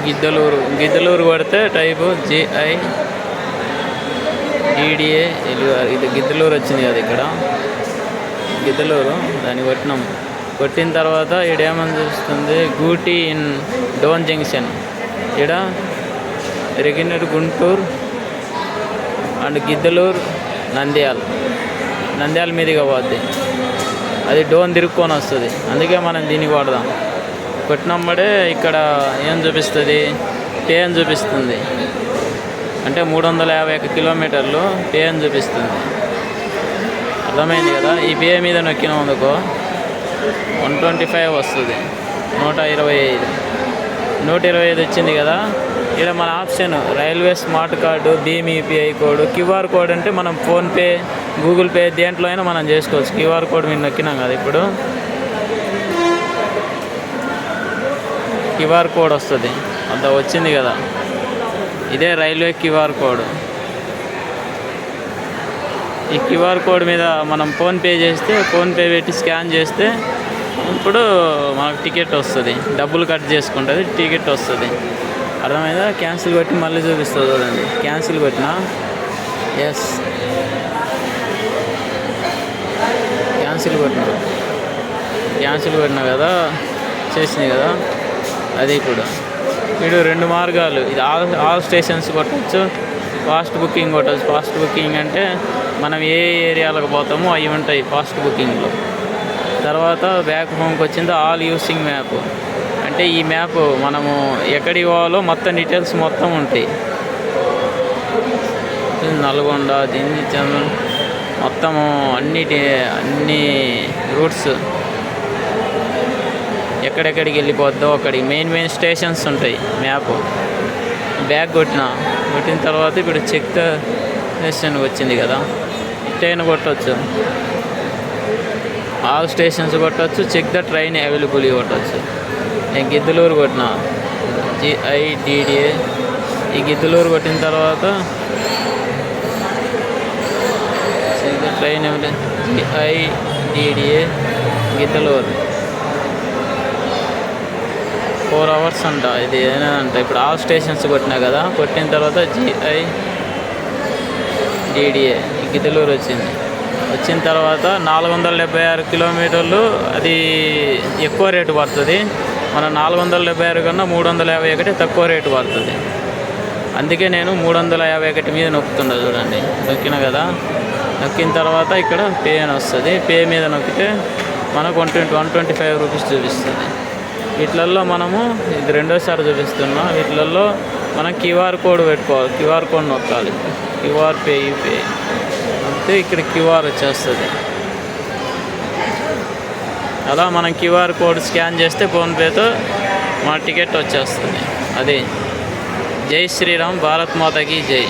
గిద్దలూరు కొడితే type GIDDA ఇది గిద్దలూరు వచ్చింది కదా. ఇక్కడ గిద్దలూరు దాన్ని కొట్టినాం. కొట్టిన తర్వాత ఈడేమని చూస్తుంది, గూటి ఇన్ డోన్ జంక్షన్. ఈడ రెగ్యులర్ గుంటూరు అండ్ గిద్దలూరు నంద్యాల మీదుగా పోద్ది. అది డోన్ తిరుక్కొని వస్తుంది. అందుకే మనం దీనికి వాడదాం. కొట్టినమ్మడే ఇక్కడ ఏం చూపిస్తుంది, పే అని చూపిస్తుంది. అంటే 351 కిలోమీటర్లు పే అని చూపిస్తుంది. అర్థమైంది కదా. ఈ పే మీద నొక్కినాం అనుకో 125 వస్తుంది. 125 వచ్చింది కదా. ఇక్కడ మన ఆప్షన్ రైల్వే స్మార్ట్ కార్డు, భీమ్ యూపీఐ కోడ్, క్యూఆర్ కోడ్ అంటే మనం ఫోన్పే, గూగుల్ పే దేంట్లో అయినా మనం చేసుకోవచ్చు. క్యూఆర్ కోడ్ మీద నొక్కినాం కదా. ఇప్పుడు క్యూఆర్ కోడ్ వస్తుంది. అంత వచ్చింది కదా. ఇదే రైల్వే క్యూఆర్ కోడ్. ఈ క్యూఆర్ కోడ్ మీద మనం ఫోన్పే చేస్తే, ఫోన్పే పెట్టి స్కాన్ చేస్తే ఇప్పుడు మనకు టికెట్ వస్తుంది. డబ్బులు కట్ చేసుకుంటుంది, టికెట్ వస్తుంది. అర్థమైందా. క్యాన్సిల్ కొట్టి మళ్ళీ చూపిస్తుంది చూడండి. క్యాన్సిల్ కొట్టినా క్యాన్సిల్ కొట్టినా కదా, చేసింది కదా. అది ఇప్పుడు వీడు 2 మార్గాలు. ఇది ఆల్ స్టేషన్స్ కొట్టచ్చు, ఫాస్ట్ బుకింగ్ కొట్టచ్చు. ఫాస్ట్ బుకింగ్ అంటే మనం ఏ ఏరియాలకు పోతామో అవి ఉంటాయి ఫాస్ట్ బుకింగ్లో. తర్వాత బ్యాక్ హోమ్కి వచ్చింది ఆల్ యూసింగ్ మ్యాప్. అంటే ఈ మ్యాప్ మనము ఎక్కడికి పోవాలో మొత్తం డీటెయిల్స్ మొత్తం ఉంటాయి. నల్గొండ దీన్ని మొత్తము అన్ని రూట్స్ ఎక్కడెక్కడికి వెళ్ళిపోద్దో అక్కడికి మెయిన్ స్టేషన్స్ ఉంటాయి. మ్యాప్ బ్యాక్ కొట్టిన తర్వాత ఇప్పుడు చెక్ ద స్టేషన్కి వచ్చింది కదా. ట్రైన్ కొట్టవచ్చు, ఆల్ స్టేషన్స్ కొట్టవచ్చు, చెక్ ద ట్రైన్ అవైలబుల్ కొట్టవచ్చు. నేను గిద్దలూరు కొట్టిన GIDDA. ఈ గిద్దలూరు కొట్టిన తర్వాత check the train GIDDA Giddalur 4 hours అంట. ఇది ఏనంట. ఇప్పుడు ఆల్ స్టేషన్స్ కొట్టినా కదా. కొట్టిన తర్వాత GIDDA గిద్దలూరు వచ్చిన తర్వాత 476 కిలోమీటర్లు. అది ఎక్కువ రేటు పడుతుంది. మనం 476 కన్నా 351 తక్కువ రేటు పడుతుంది. అందుకే నేను 351 మీద నొక్కుతుండ చూడండి. నొక్కిన కదా. నొక్కిన తర్వాత ఇక్కడ పే అని వస్తుంది. పే మీద నొక్కితే మనకు 125 రూపీస్ చూపిస్తుంది. వీటిల్లో మనము ఇది 2వ సారి చూపిస్తున్నాం. వీటిల్లో మనం క్యూఆర్ కోడ్ పెట్టుకోవాలి. క్యూఆర్ కోడ్ నొక్కాలి. క్యూఆర్ పే యూపీఐ అంటే ఇక్కడ క్యూఆర్ వచ్చేస్తుంది. అలా మనం క్యూఆర్ కోడ్ స్కాన్ చేస్తే ఫోన్పేతో మన టికెట్ వచ్చేస్తుంది. అది జై శ్రీరామ్, భారత్ మాతకి జై.